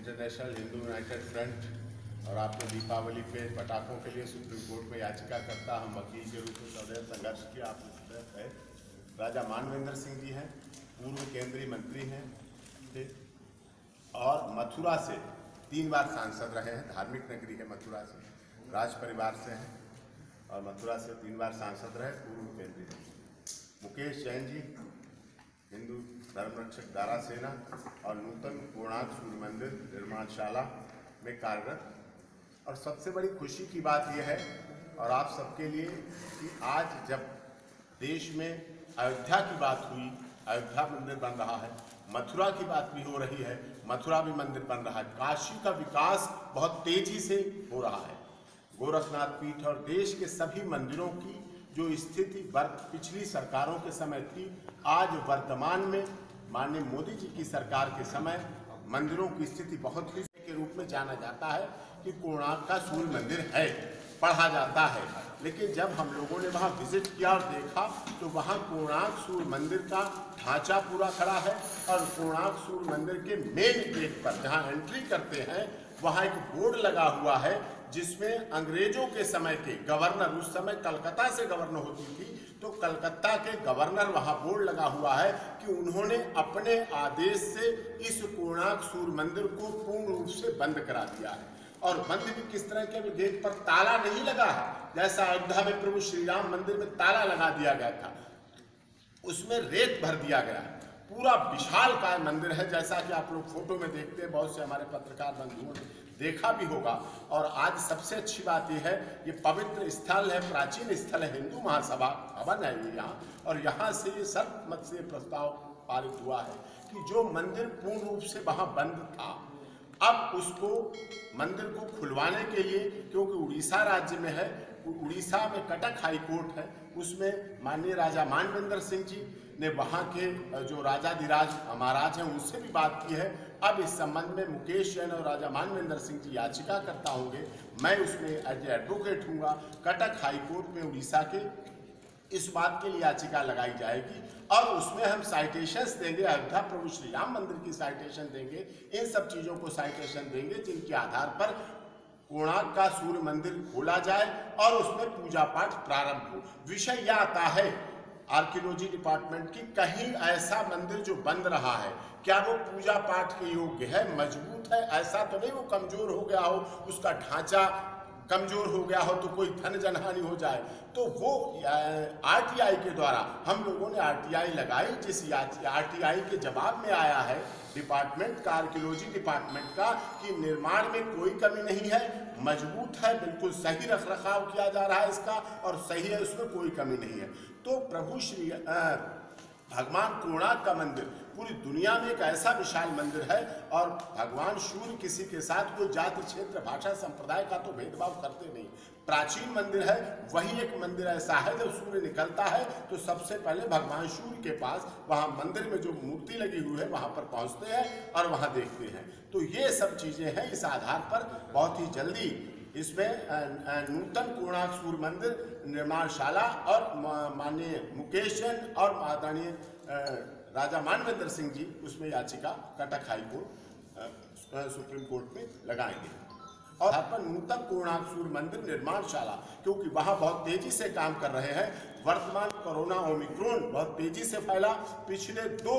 International Hindu United front और आपने दीपावली पे पटाखों के लिए सुप्रीम कोर्ट में याचिका करता हम वकील के रूप में सदैव संघर्ष किया। आपने सदैव है। राजा मानवेंद्र सिंह जी हैं, पूर्व केंद्रीय मंत्री हैं, ठीक, और मथुरा से 3 बार सांसद रहे हैं। धार्मिक नगरी है मथुरा से, राज परिवार से हैं और मथुरा से 3 बार सांसद रहे, पूर्व केंद्रीय मंत्री। मुकेश जैन जी हिंदू धर्मरक्षक दारा सेना और नूतन कोणार्क सूर्य मंदिर निर्माणशाला में कार्यरत। और सबसे बड़ी खुशी की बात यह है और आप सबके लिए कि आज जब देश में अयोध्या की बात हुई, अयोध्या मंदिर बन रहा है, मथुरा की बात भी हो रही है, मथुरा भी मंदिर बन रहा है, काशी का विकास बहुत तेजी से हो रहा है। गोरखनाथ पीठ और देश के सभी मंदिरों की जो स्थिति पिछली सरकारों के समय थी, आज वर्तमान में माननीय मोदी जी की सरकार के समय मंदिरों की स्थिति बहुत ही के रूप में जाना जाता है कि कोणार्क का सूर्य मंदिर है, पढ़ा जाता है। लेकिन जब हम लोगों ने वहाँ विजिट किया और देखा तो वहाँ कोणार्क सूर्य मंदिर का ढांचा पूरा खड़ा है और कोणार्क सूर्य मंदिर के मेन गेट पर जहाँ एंट्री करते हैं वहाँ एक बोर्ड लगा हुआ है जिसमें अंग्रेजों के समय के गवर्नर, उस समय कलकत्ता से गवर्नर होती थी, तो कलकत्ता के गवर्नर वहाँ बोर्ड लगा हुआ है कि उन्होंने अपने आदेश से इस कोणार्क सूर्य मंदिर को पूर्ण रूप से बंद करा दिया है। और बंद भी किस तरह के, गेट पर ताला नहीं लगा है जैसा अयोध्या में प्रभु श्री राम मंदिर में ताला लगा दिया गया था, उसमें रेत भर दिया गया है। पूरा विशालकाय मंदिर है, जैसा कि आप लोग फोटो में देखते हैं, बहुत से हमारे पत्रकार बंधुओं ने देखा भी होगा। और आज सबसे अच्छी बात यह है, ये पवित्र स्थल है, प्राचीन स्थल है, हिंदू महासभा भवन है ये यहाँ, और यहाँ से ये सर्वमत से प्रस्ताव पारित हुआ है कि जो मंदिर पूर्ण रूप से वहाँ बंद था, अब उसको मंदिर को खुलवाने के लिए, क्योंकि उड़ीसा राज्य में है, उड़ीसा में कटक हाई कोर्ट है, उसमें माननीय राजा मानवेंद्र सिंह जी ने वहाँ के जो राजाधिराज महाराज हैं उनसे भी बात की है। अब इस संबंध में मुकेश जैन और राजा मानवेंद्र सिंह जी याचिका करता होंगे, मैं उसमें एज एडवोकेट हूँगा। कटक हाई कोर्ट में उड़ीसा के इस बात के लिए याचिका लगाई जाएगी और उसमें हम साइटेशंस देंगे, अयोध्या प्रभु श्री राम मंदिर की साइटेशन देंगे, इन सब चीज़ों को साइटेशन देंगे जिनके आधार पर कोणार्क का सूर्य मंदिर खोला जाए और उसमें पूजा पाठ प्रारंभ हो। विषय यह आता है आर्कियोलॉजी डिपार्टमेंट की, कहीं ऐसा मंदिर जो बंद रहा है क्या वो पूजा पाठ के योग्य है, मजबूत है? ऐसा तो नहीं वो कमजोर हो गया हो, उसका ढांचा कमजोर हो गया हो तो कोई धन जनहानि हो जाए, तो वो आरटीआई के द्वारा हम लोगों ने आरटीआई लगाई, जिस आरटीआई के जवाब में आया है डिपार्टमेंट का, आर्कियोलॉजी डिपार्टमेंट का, कि निर्माण में कोई कमी नहीं है, मजबूत है, बिल्कुल सही रख रखाव किया जा रहा है इसका और सही है, उसमें कोई कमी नहीं है। तो प्रभु श्री भगवान कोणार्क का मंदिर पूरी दुनिया में एक ऐसा विशाल मंदिर है और भगवान सूर्य किसी के साथ कोई जाति, क्षेत्र, भाषा, संप्रदाय का तो भेदभाव करते नहीं। प्राचीन मंदिर है, वही एक मंदिर ऐसा है जब सूर्य निकलता है तो सबसे पहले भगवान सूर्य के पास वहाँ मंदिर में जो मूर्ति लगी हुई है वहाँ पर पहुँचते हैं और वहाँ देखते हैं। तो ये सब चीज़ें हैं। इस आधार पर बहुत ही जल्दी इसमें नूतन कोणार्क सूर्य मंदिर निर्माणशाला और माननीय मुकेश जैन और आदरणीय राजा मानवेंद्र सिंह जी उसमें याचिका Cuttack high court supreme court में लगाएंगे। और यहाँ पर नूतन कोणार्क सूर्य मंदिर निर्माणशाला, क्योंकि वहाँ बहुत तेजी से काम कर रहे हैं। वर्तमान कोरोना ओमिक्रॉन बहुत तेजी से फैला, पिछले 2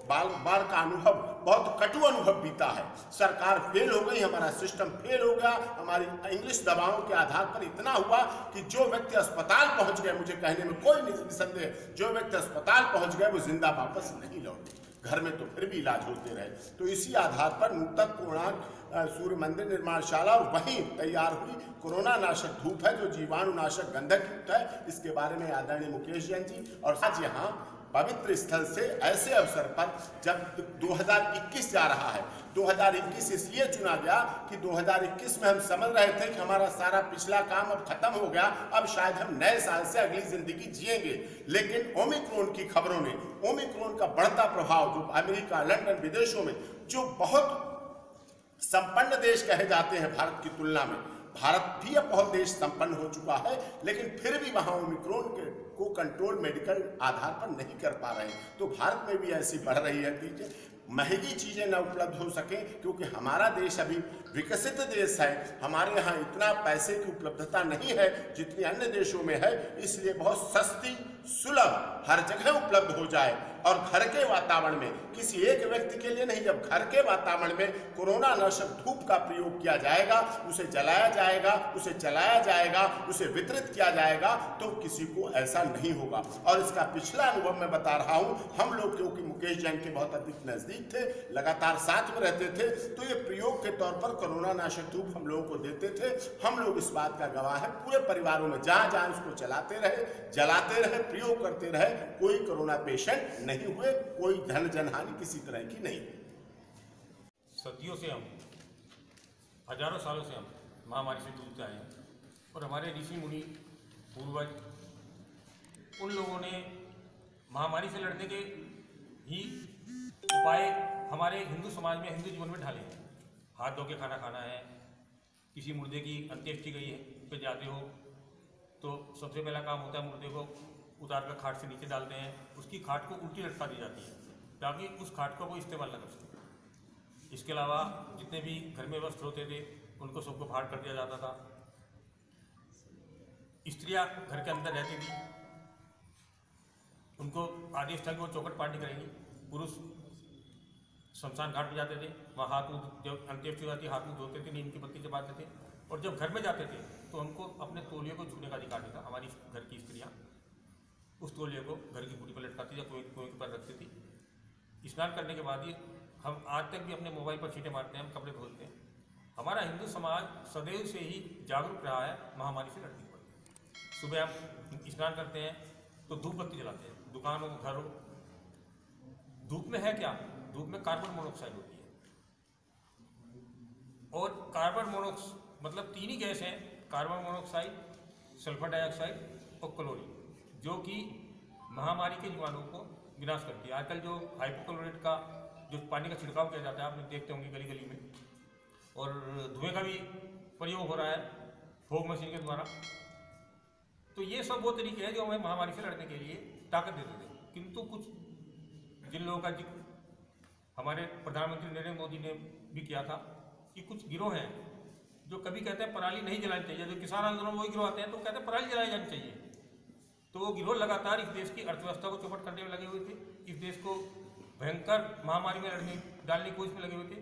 बार का अनुभव, बहुत कटु अनुभव बीता है। सरकार फेल हो गई, हमारा सिस्टम फेल हो गया, हमारी इंग्लिश दवाओं के आधार पर इतना हुआ कि जो व्यक्ति अस्पताल पहुंच गए, मुझे कहने में कोई निसंदेह, जो व्यक्ति अस्पताल पहुंच गए वो जिंदा वापस नहीं लौटे, घर में तो फिर भी इलाज होते रहे। तो इसी आधार पर नूतन कोणार्क सूर्य मंदिर निर्माणशाला और वहीं तैयार हुई कोरोना नाशक धूप है जो जीवाणु नाशक गंधक युक्त है। इसके बारे में आदरणीय मुकेश जैन जी और आज यहाँ पवित्र स्थल से ऐसे अवसर पर जब 2021 जा रहा है, 2021 इसलिए चुना गया कि 2021 में हम समझ रहे थे कि हमारा सारा पिछला काम अब खत्म हो गया, अब शायद हम नए साल से अगली जिंदगी जिएंगे। लेकिन ओमिक्रॉन की खबरों ने, ओमिक्रॉन का बढ़ता प्रभाव जो अमेरिका, लंदन, विदेशों में जो बहुत संपन्न देश कहे जाते हैं भारत की तुलना में, भारत भी अब बहुत देश संपन्न हो चुका है, लेकिन फिर भी वहाँ ओमिक्रॉन को कंट्रोल मेडिकल आधार पर नहीं कर पा रहे हैं। तो भारत में भी ऐसी बढ़ रही है चीजें। महंगी चीज़ें न उपलब्ध हो सकें, क्योंकि हमारा देश अभी विकसित देश है, हमारे यहाँ इतना पैसे की उपलब्धता नहीं है जितनी अन्य देशों में है। इसलिए बहुत सस्ती सुलभ हर जगह उपलब्ध हो जाए और घर के वातावरण में, किसी एक व्यक्ति के लिए नहीं, जब घर के वातावरण में कोरोना नाशक धूप का प्रयोग किया जाएगा, उसे जलाया जाएगा, उसे चलाया जाएगा, उसे वितरित किया जाएगा, तो किसी को ऐसा नहीं होगा। और इसका पिछला अनुभव मैं बता रहा हूं, हम लोग क्योंकि मुकेश जैन के बहुत अधिक नजदीक थे, लगातार साथ में रहते थे, तो ये प्रयोग के तौर पर कोरोना नाशक धूप हम लोगों को देते थे। हम लोग इस बात का गवाह है, पूरे परिवारों में जहां जहां उसको चलाते रहे, जलाते रहे, प्रयोग करते रहे, कोई कोरोना पेशेंट नहीं हुए, कोई धन जनहानि किसी तरह की नहीं। सदियों से हम, हजारों सालों से हम महामारी से जूझते आए हैं और हमारे ऋषि मुनि पूर्वज उन लोगों ने महामारी से लड़ने के ही उपाय हमारे हिंदू समाज में, हिंदू जीवन में ढाले हैं। हाथ धो के खाना खाना है, किसी मुर्दे की अंत्येष्टि गई है पे जाते हो तो सबसे पहला काम होता है मुर्दे को उतार कर खाट से नीचे डालते हैं, उसकी खाट को उल्टी लटका दी जाती है ताकि उस खाट का कोई इस्तेमाल न कर सके। इसके अलावा जितने भी घर में वस्त्र होते थे उनको सबको फाड़ कर दिया जाता था। स्त्रियां घर के अंदर रहती थी, उनको आदेश था कि वो चौखट पार्टी करेंगी। पुरुष शमशान घाट पर जाते थे, वहाँ हाथ मुँह, जब अंत्येष्टि हो जाती हाथ मुँह धोते थे, नीम की पत्ती चबाते थे। और जब घर में जाते थे तो हमको अपने तौलिए को छूने का अधिकार नहीं था। हमारी घर की स्त्रियाँ उस तौलिए को घर की खूंटी पर लटकाती या कुएं पर रखती थी। स्नान करने के बाद ही हम आज तक भी अपने मोबाइल पर छींटे मारते हैं, हम कपड़े धोते हैं। हमारा हिंदू समाज सदैव से ही जागरूक रहा है महामारी से लड़ने पर। सुबह हम स्नान करते हैं तो धूप बत्ती जलाते हैं, दुकान हो घर हो। धूप में है क्या? धूप में कार्बन मोनोऑक्साइड होती है और कार्बन मोनोऑक्साइड मतलब तीन ही गैस हैं, कार्बन मोनोऑक्साइड, सल्फर डाइऑक्साइड और क्लोरीन, जो कि महामारी के जीवाणुओं को विनाश करती है। आजकल जो हाइपोक्लोराइड का जो पानी का छिड़काव किया जाता है, आप देखते होंगे गली गली में, और धुएं का भी प्रयोग हो रहा है फॉग मशीन के द्वारा। तो ये सब वो तरीके हैं जो हमें महामारी से लड़ने के लिए ताकत देते थे। किंतु कुछ जिन लोगों का जिक्र हमारे प्रधानमंत्री नरेंद्र मोदी ने भी किया था कि कुछ गिरोह हैं जो कभी कहते हैं पराली नहीं जलानी चाहिए। जो किसान आंदोलन में वही गिरोह आते हैं तो कहते हैं पराली जलाई जानी चाहिए। तो वो गिरोह लगातार इस देश की अर्थव्यवस्था को चौपट करने में लगे हुए थे, इस देश को भयंकर महामारी में डालने की कोशिश में लगे हुए थे।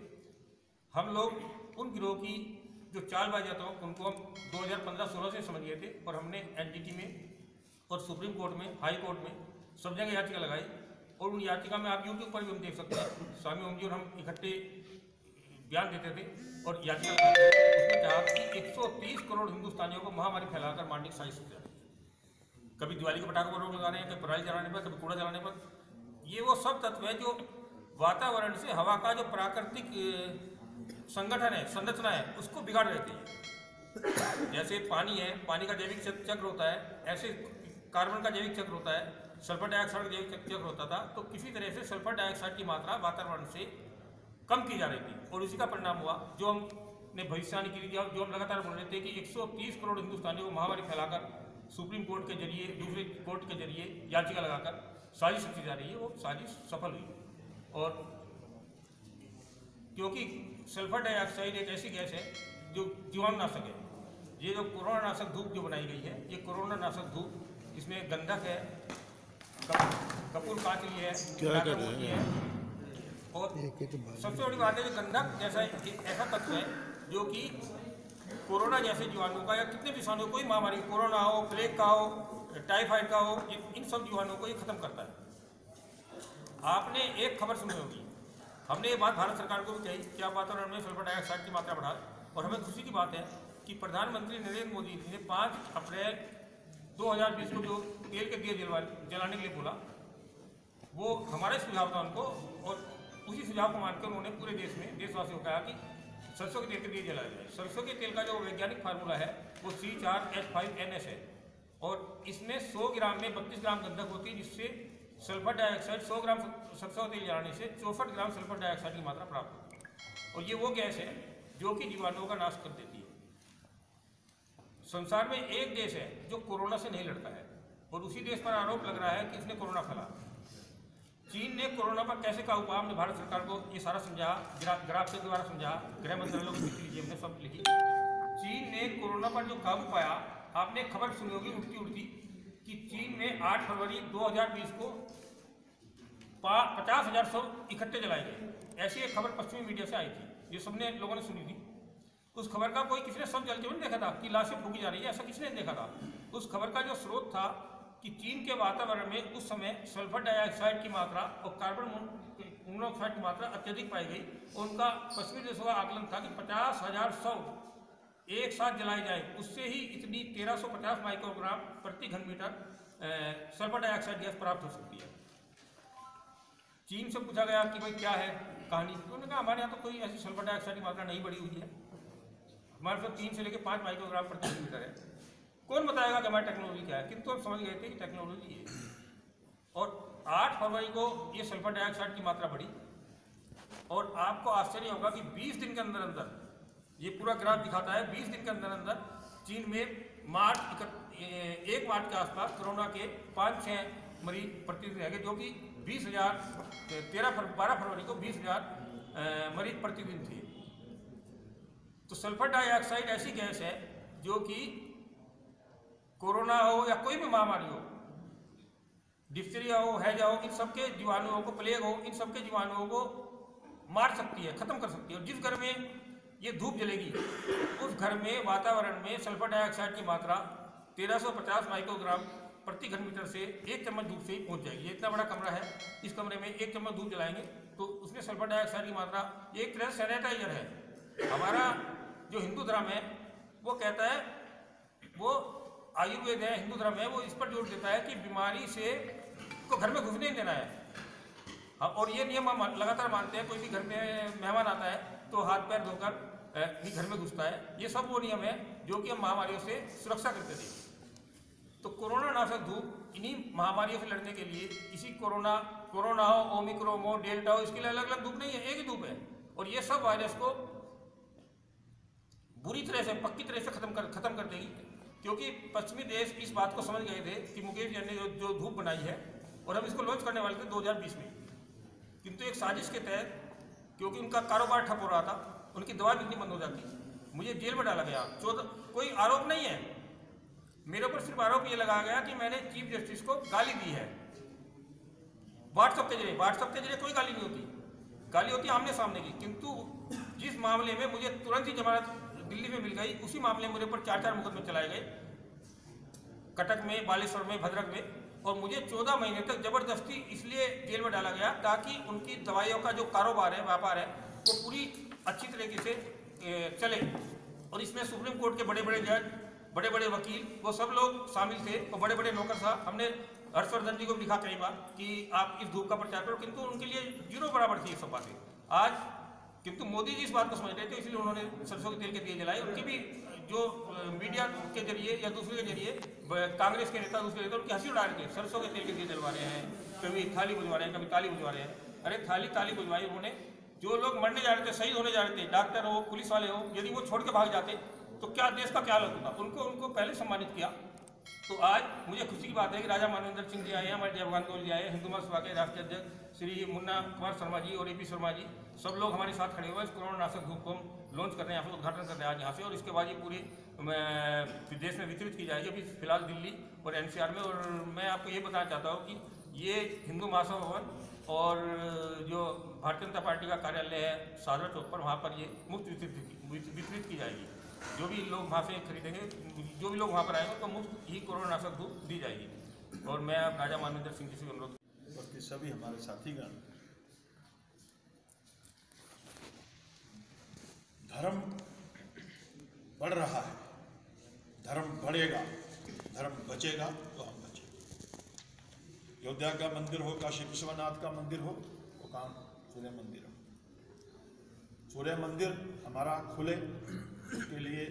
हम लोग उन गिरोह की जो चालबाजियां उनको हम 2015-16 से समझ गए थे और हमने एनजीटी में और सुप्रीम कोर्ट में, हाई कोर्ट में सब जगह याचिका लगाई। और उन याचिका में आप यूट्यूब पर भी हम देख सकते हैं, स्वामी ओम जी और हम इकट्ठे बयान देते थे और याचिका लगाते थे। उसमें कहा कि 130 करोड़ हिंदुस्तानियों को महामारी फैलाकर मारने की साजिश की जा रही है। कभी दिवाली के पटाखों पर रोक लगा रहे हैं, कभी पराली जलाने पर, कभी कूड़ा जलाने पर। ये वो सब तत्व है जो वातावरण से हवा का जो प्राकृतिक संगठन है, संरचना है, उसको बिगाड़ देती है। जैसे पानी है, पानी का जैविक चक्र होता है, ऐसे कार्बन का जैविक चक्र होता है, सल्फर डाइऑक्साइड का जैविक चक्र होता था। तो किसी तरह से सल्फर डाइऑक्साइड की मात्रा वातावरण से कम की जा रही थी और उसी का परिणाम हुआ जो हमने भविष्यवाणी की थी, जो हम लगातार बोल रहे थे कि 130 करोड़ हिंदुस्तानियों को महामारी फैलाकर सुप्रीम कोर्ट के जरिए, दूसरे कोर्ट के जरिए याचिका लगाकर साजिश की जा रही है। वो साजिश सफल हुई। और क्योंकि सल्फर डाइऑक्साइड एक ऐसी गैस है जो जीवाणुनाशक है। ये जो कोरोना नाशक धूप जो बनाई गई है, ये कोरोना नाशक धूप, इसमें गंधक है, कपूर कांचली है, मोती है, और सबसे बड़ी बात है जो गंधक जैसा ऐसा तत्व है जो कि कोरोना जैसे जीवाणुओं का या कितने विषाणु, कोई महामारी, कोरोना हो, प्लेग का हो, टाइफाइड का हो, इन सब जीवाणुओं को ये खत्म करता है। आपने एक खबर सुनी होगी, हमने ये बात भारत सरकार को भी कही कि आप वातावरण में सल्फर डाइऑक्साइड की मात्रा बढ़ा। और हमें खुशी की बात है कि प्रधानमंत्री नरेंद्र मोदी ने 5 अप्रैल 2020 को जो तेल के दिए जलाने के लिए बोला, वो हमारा सुझाव था उनको, और उसी सुझाव को मानकर उन्होंने पूरे देश में देशवासियों को कहा कि सरसों के तेल के दिए जलाए जाए। सरसों के तेल का जो वैज्ञानिक फार्मूला है वो C4H5NS है और इसमें 100 ग्राम में 32 ग्राम गंधक होती है, जिससे सल्फर डाइऑक्साइड 100 ग्राम सरसों तेल जलाने से 64 ग्राम सल्फर डाइऑक्साइड की मात्रा प्राप्त होती है। और ये वो गैस है जो कि जीवाणुओं का नाश कर देती है। संसार में एक देश है जो कोरोना से नहीं लड़ता है और उसी देश पर आरोप लग रहा है कि इसने कोरोना फैला। चीन ने कोरोना पर कैसे काबू पाया, हमने भारत सरकार को ये सारा समझाया, ग्राफ के द्वारा समझाया, गृह मंत्रालय को लिख लीजिए, हमने सब लिखी। चीन ने कोरोना पर जो काबू पाया, आपने खबर सुनी होगी उड़ती उड़ती कि चीन में 8 फरवरी 2020 को 50,000 शव इकट्ठे जलाए गए। ऐसी एक खबर पश्चिमी मीडिया से आई थी, ये सबने लोगों ने सुनी थी। उस खबर का कोई किसी ने शव जलते हुए नहीं देखा था कि लाशें फूकी जा रही है, ऐसा किसी ने नहीं देखा था। उस खबर का जो स्रोत था कि चीन के वातावरण में उस समय सल्फर डाइऑक्साइड की मात्रा और कार्बन मोनोऑक्साइड की मात्रा अत्यधिक पाई गई। उनका पश्चिमी देशों का आकलन था कि 50,000 शव एक साथ जलाए जाए, उससे ही इतनी 1350 माइक्रोग्राम प्रति घन मीटर सल्फर डाइऑक्साइड गैस प्राप्त हो सकती है। चीन से पूछा गया कि भाई क्या है कहानी, तो उन्होंने कहा हमारे यहाँ तो कोई ऐसी सल्फर डाइऑक्साइड की मात्रा नहीं बढ़ी हुई है, हमारे पास 3 से लेकर 5 माइक्रोग्राम प्रति घन मीटर है। कौन बताएगा कि हमारी टेक्नोलॉजी क्या है, किंतु हम समझ गए थे कि टेक्नोलॉजी है। और 8 फरवरी को ये सल्फर डाइऑक्साइड की मात्रा बढ़ी और आपको आश्चर्य होगा कि 20 दिन के अंदर अंदर, ये पूरा ग्राफ दिखाता है, 20 दिन के अंदर अंदर चीन में 1 मार्च के आसपास कोरोना के 5-6 मरीज प्रतिदिन रह गए, जो कि 12 फरवरी को 20,000 मरीज प्रतिदिन थे। तो सल्फर डाइऑक्साइड ऐसी गैस है जो कि कोरोना हो या कोई भी महामारी हो, डिप्थीरिया हो, हैजा हो, इन सबके जीवाणुओं को, प्लेग हो, इन सबके जीवाणुओं को मार सकती है, खत्म कर सकती है। और जिस घर में ये धूप जलेगी उस घर में वातावरण में सल्फर डाइऑक्साइड की मात्रा 1350 माइक्रोग्राम प्रति घन मीटर से 1 चम्मच धूप से ही पहुंच जाएगी। इतना बड़ा कमरा है, इस कमरे में 1 चम्मच धूप जलाएंगे तो उसमें सल्फर डाइऑक्साइड की मात्रा, एक तरह से सैनिटाइजर है। हमारा जो हिंदू धर्म है वो कहता है, वो आयुर्वेद है, हिंदू धर्म है, वो इस पर जोर देता है कि बीमारी से को घर में घुसने नहीं देना है। और ये नियम हम लगातार मानते हैं, कोई भी घर में मेहमान आता है तो हाथ पैर धोकर ही घर में घुसता है। ये सब वो नियम है जो कि हम महामारियों से सुरक्षा करते थे। तो कोरोना नाशक धूप इन्हीं महामारियों से लड़ने के लिए, इसी कोरोना हो, ओमिक्रॉन हो, डेल्टा हो, इसके लिए अलग अलग धूप नहीं है, एक ही धूप है। और ये सब वायरस को बुरी तरह से, पक्की तरह से खत्म कर देगी। क्योंकि पश्चिमी देश इस बात को समझ गए थे कि मुकेश जी ने जो धूप बनाई है और हम इसको लॉन्च करने वाले थे 2020 में, किंतु एक साजिश के तहत, क्योंकि उनका कारोबार ठप हो रहा था, उनकी दवा बिकनी बंद हो जाती, मुझे जेल में डाला गया। कोई आरोप नहीं है मेरे ऊपर, सिर्फ आरोप ये लगाया गया कि मैंने चीफ जस्टिस को गाली दी है व्हाट्सएप के जरिए। व्हाट्सएप के जरिए कोई गाली नहीं होती, गाली होती आमने सामने की। किंतु जिस मामले में मुझे तुरंत ही जमानत दिल्ली में मिल गई, उसी मामले में मेरे ऊपर 4 मुकदमे चलाए गए, कटक में, बालेश्वर में, भद्रक में। और मुझे 14 महीने तक जबरदस्ती इसलिए जेल में डाला गया ताकि उनकी दवाइयों का जो कारोबार है, व्यापार है, वो पूरी अच्छी तरीके से चले। और इसमें सुप्रीम कोर्ट के बड़े बड़े जज, बड़े बड़े वकील, वो सब लोग शामिल थे, और बड़े बड़े नौकरशाह। हमने हर्षवर्धन जी को भी लिखा कई बार कि आप इस धूप का प्रचार करो, किंतु उनके लिए जीरो बराबर थी ये सब बातें। आज किंतु मोदी जी इस बात को समझ रहे थे, इसलिए उन्होंने सरसों के तेल के दिए जलाए। उनकी भी जो मीडिया के जरिए या दूसरे के जरिए कांग्रेस के नेता, दूसरे नेता, उनकी हंसी उड़ा रहे थे, सरसों के तेल के दिए जलवा रहे हैं, कभी थाली बुझवा रहे हैं, कभी ताली बुझवा रहे हैं। अरे ताली बुझवाई उन्होंने, जो लोग मरने जा रहे थे, शहीद होने जा रहे थे, डॉक्टर हो, पुलिस वाले हो, यदि वो छोड़ के भाग जाते तो क्या देश का क्या हालत होता। उनको पहले सम्मानित किया। तो आज मुझे खुशी की बात है कि राजा मानवेंद्र सिंह जी आए हैं, हमारे जयभगवान कौल जी आए हैं, हिंदू महासभा के राष्ट्रीय अध्यक्ष श्री मुन्ना कुमार शर्मा जी और AP शर्मा जी, सब लोग हमारे साथ खड़े हुए हैं। इस कोरोना नाशक धूप को हम लॉन्च करते हैं, यहाँ पर उद्घाटन करते हैं आज यहाँ से, और इसके बाद ये पूरे देश में वितरित की जाएगी, अभी फिलहाल दिल्ली और NCR में। और मैं आपको ये बताना चाहता हूँ कि ये हिंदू महासभा भवन और जो भारतीय जनता पार्टी का कार्यालय है सादरा चौक पर, वहाँ पर ये मुफ्त वितरित की जाएगी। जो भी लोग वहाँ से खरीदेंगे, जो भी लोग वहाँ पर आएंगे, तो मुफ्त ही कोरोना नाशक धूप दी जाएगी। और मैं राजा मानवेंद्र सिंह जी से अनुरोध, बाकी सभी हमारे साथीगण, धर्म बढ़ रहा है, धर्म बढ़ेगा, धर्म बचेगा तो हम बचेंगे। अयोध्या का मंदिर हो, काशी विश्वनाथ का मंदिर हो, वो काम सूर्य मंदिर हो। सूर्य मंदिर हमारा खुले, उसके लिए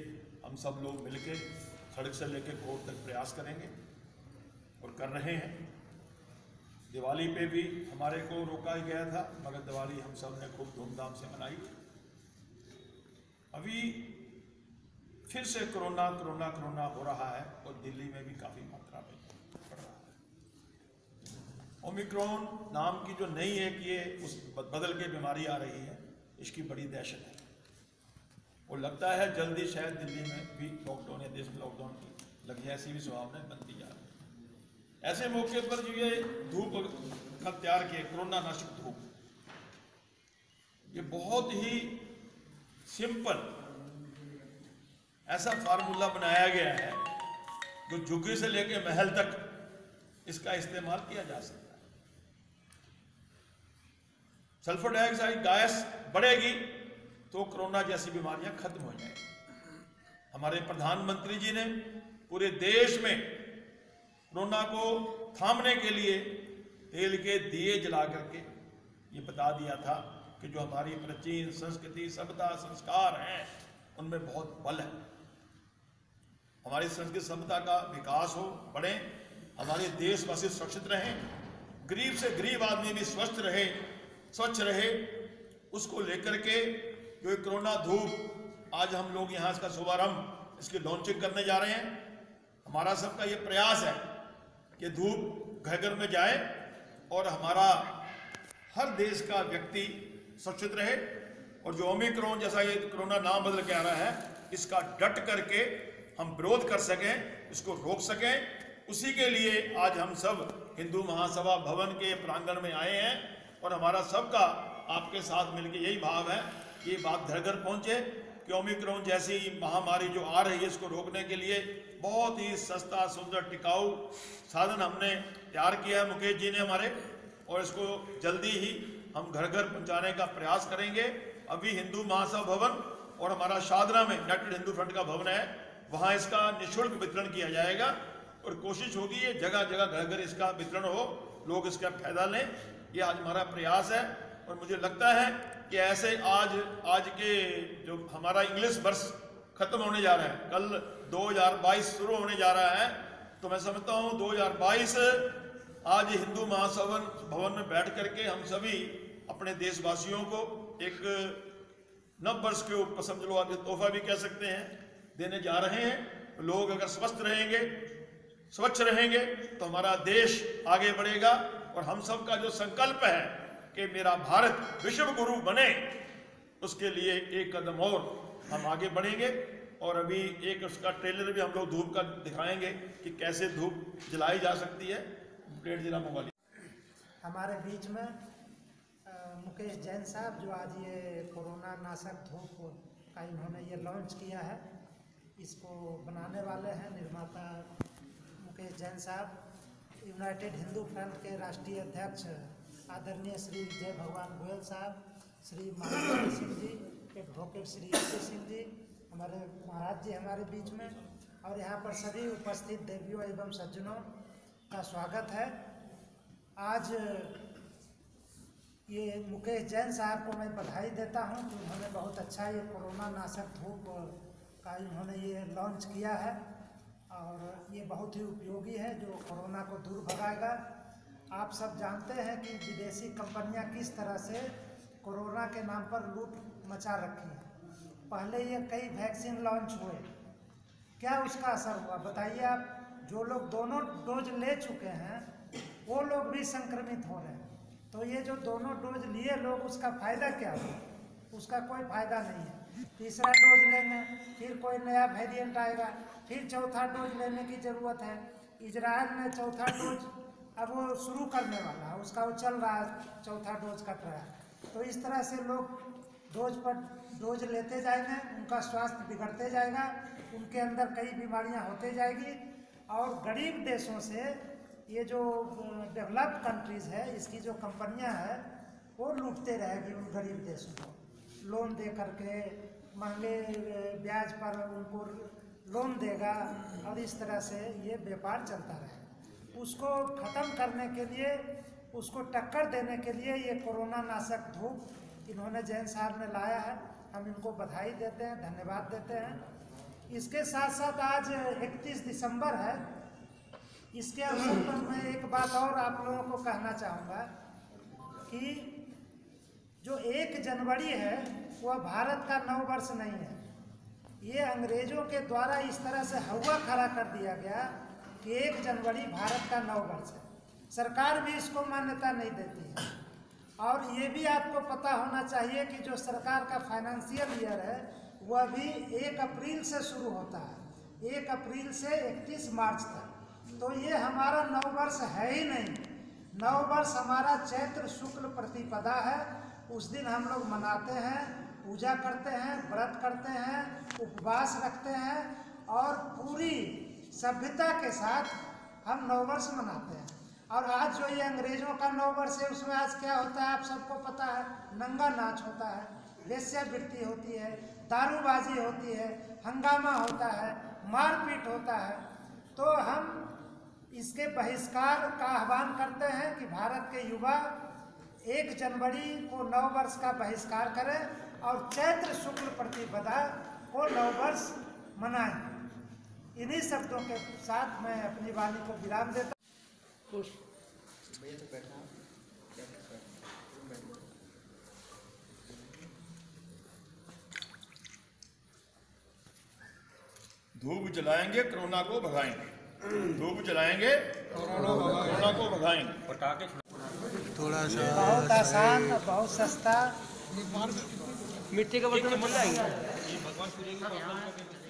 हम सब लोग मिलके सड़क से लेकर कोर्ट तक प्रयास करेंगे और कर रहे हैं। दिवाली पे भी हमारे को रोका ही गया था, मगर दिवाली हम सब ने खूब धूमधाम से मनाई। अभी फिर से कोरोना हो रहा है और दिल्ली में भी काफ़ी मात्रा में बढ़ रहा है। ओमिक्रॉन नाम की जो नई एक ये उस बदल के बीमारी आ रही है, इसकी बड़ी दहशत है। वो लगता है जल्दी शायद दिल्ली में भी लॉकडाउन या देश में लॉकडाउन की लगी, ऐसी भी संभावनाएं बनती जा रही है। ऐसे मौके पर जो ये धूप का तैयार किया कोरोना नाशक धूप, ये बहुत ही सिंपल ऐसा फार्मूला बनाया गया है जो झुग्गी से लेकर महल तक इसका इस्तेमाल किया जा सकता है। सल्फर डाइऑक्साइड गैस बढ़ेगी तो कोरोना जैसी बीमारियां खत्म हो जाएंगी। हमारे प्रधानमंत्री जी ने पूरे देश में कोरोना को थामने के लिए तेल के दिए जला करके ये बता दिया था कि जो हमारी प्राचीन संस्कृति, सभ्यता, संस्कार हैं उनमें बहुत बल है। हमारी संस्कृति सभ्यता का विकास हो, बढ़े, हमारे देशवासी सुरक्षित रहें, गरीब से गरीब आदमी भी स्वस्थ रहे, स्वच्छ रहे, उसको लेकर के जो कोरोना धूप आज हम लोग यहाँ इसका शुभारंभ, इसकी लॉन्चिंग करने जा रहे हैं। हमारा सबका ये प्रयास है कि धूप घर घर में जाए और हमारा हर देश का व्यक्ति सुरक्षित रहे, और जो ओमिक्रॉन जैसा ये कोरोना नाम बदल के आ रहा है, इसका डट करके हम विरोध कर सकें, इसको रोक सकें। उसी के लिए आज हम सब हिंदू महासभा भवन के प्रांगण में आए हैं, और हमारा सबका आपके साथ मिलकर यही भाव है कि ये बात घर घर पहुंचे कि ओमिक्रॉन जैसी महामारी जो आ रही है इसको रोकने के लिए बहुत ही सस्ता, सुंदर, टिकाऊ साधन हमने तैयार किया है मुकेश जी ने हमारे, और इसको जल्दी ही हम घर घर पहुंचाने का प्रयास करेंगे। अभी हिंदू महासभा भवन और हमारा शादरा में यूनाइटेड हिंदू फ्रंट का भवन है, वहाँ इसका निःशुल्क वितरण किया जाएगा, और कोशिश होगी ये जगह जगह घर घर इसका वितरण हो, लोग इसका फायदा लें। ये आज हमारा प्रयास है, और मुझे लगता है कि ऐसे आज के जो हमारा इंग्लिश वर्ष खत्म होने जा रहा है, कल 2022 शुरू होने जा रहा है, तो मैं समझता हूँ 2022 आज हिंदू महासभा भवन में बैठ करके हम सभी अपने देशवासियों को एक नव वर्ष के ऊपर समझ लो, आप तोहफा भी कह सकते हैं, देने जा रहे हैं। लोग अगर स्वस्थ रहेंगे, स्वच्छ रहेंगे, तो हमारा देश आगे बढ़ेगा, और हम सब का जो संकल्प है कि मेरा भारत विश्व गुरु बने, उसके लिए एक कदम और हम आगे बढ़ेंगे। और अभी एक उसका ट्रेलर भी हम लोग धूप का दिखाएंगे कि कैसे धूप जलाई जा सकती है। प्लेट जिला मोबाइल हमारे बीच में मुकेश जैन साहब, जो आज ये कोरोना नाशक धूप का इन्होंने ये लॉन्च किया है, इसको बनाने वाले हैं निर्माता मुकेश जैन साहब। यूनाइटेड हिंदू फ्रंट के राष्ट्रीय अध्यक्ष आदरणीय श्री जय भगवान गोयल साहब, श्री महाराज सिंह जी, एडवोकेट श्री के सिंह जी, हमारे महाराज जी हमारे बीच में, और यहाँ पर सभी उपस्थित देवियों एवं सज्जनों का स्वागत है। आज ये मुकेश जैन साहब को मैं बधाई देता हूँ कि उन्होंने बहुत अच्छा ये कोरोना नाशक धूप का इन्होंने ये लॉन्च किया है, और ये बहुत ही उपयोगी है, जो कोरोना को दूर भगाएगा। आप सब जानते हैं कि विदेशी कंपनियां किस तरह से कोरोना के नाम पर लूट मचा रखी है। पहले ये कई वैक्सीन लॉन्च हुए, क्या उसका असर हुआ बताइए आप? जो लोग दोनों डोज ले चुके हैं वो लोग भी संक्रमित हो रहे हैं, तो ये जो दोनों डोज लिए लोग, उसका फ़ायदा क्या हुआ? उसका कोई फ़ायदा नहीं है। तीसरा डोज लेंगे, फिर कोई नया वेरिएंट आएगा, फिर चौथा डोज लेने की ज़रूरत है। इजराइल में चौथा डोज अब वो शुरू करने वाला है, उसका वो चल रहा है, चौथा डोज कट रहा है। तो इस तरह से लोग डोज पर डोज लेते जाएंगे, उनका स्वास्थ्य बिगड़ते जाएगा, उनके अंदर कई बीमारियां होते जाएगी, और गरीब देशों से ये जो डेवलप्ड कंट्रीज़ है, इसकी जो कंपनियां हैं वो लूटते रहेगी उन गरीब देशों को, लोन दे करके महंगे ब्याज पर उनको लोन देगा, और इस तरह से ये व्यापार चलता रहे। उसको ख़त्म करने के लिए, उसको टक्कर देने के लिए ये कोरोना नाशक धूप इन्होंने जैन साहब ने लाया है। हम इनको बधाई देते हैं, धन्यवाद देते हैं। इसके साथ साथ आज 31 दिसंबर है, इसके अवसर पर मैं एक बात और आप लोगों को कहना चाहूँगा कि जो 1 जनवरी है वह भारत का नव वर्ष नहीं है। ये अंग्रेजों के द्वारा इस तरह से हवा खड़ा कर दिया गया कि 1 जनवरी भारत का नव वर्ष है। सरकार भी इसको मान्यता नहीं देती है। और ये भी आपको पता होना चाहिए कि जो सरकार का फाइनेंशियल ईयर है वो अभी 1 अप्रैल से शुरू होता है, 1 अप्रैल से 31 मार्च तक। तो ये हमारा नववर्ष है ही नहीं। नववर्ष हमारा चैत्र शुक्ल प्रतिपदा है, उस दिन हम लोग मनाते हैं, पूजा करते हैं, व्रत करते हैं, उपवास रखते हैं और पूरी सभ्यता के साथ हम नववर्ष मनाते हैं। और आज जो ये अंग्रेजों का नववर्ष है उसमें आज क्या होता है आप सबको पता है, नंगा नाच होता है, वेश्यावृत्ति होती है, दारूबाजी होती है, हंगामा होता है, मारपीट होता है। तो हम इसके बहिष्कार का आह्वान करते हैं कि भारत के युवा 1 जनवरी को नववर्ष का बहिष्कार करें और चैत्र शुक्ल प्रतिपदा को नववर्ष मनाएं। इन्हीं शब्दों के साथ मैं अपनी वाणी को विराम देता हूं। धूप जलाएंगे, कोरोना को भगाएंगे। धूप जलाएंगे, कोरोना को भगाएंगे। पटाखे थोड़ा सा बहुत आसान, बहुत सस्ता। मिट्टी का बर्तन मिल जाएगा। भगवान सूर्य की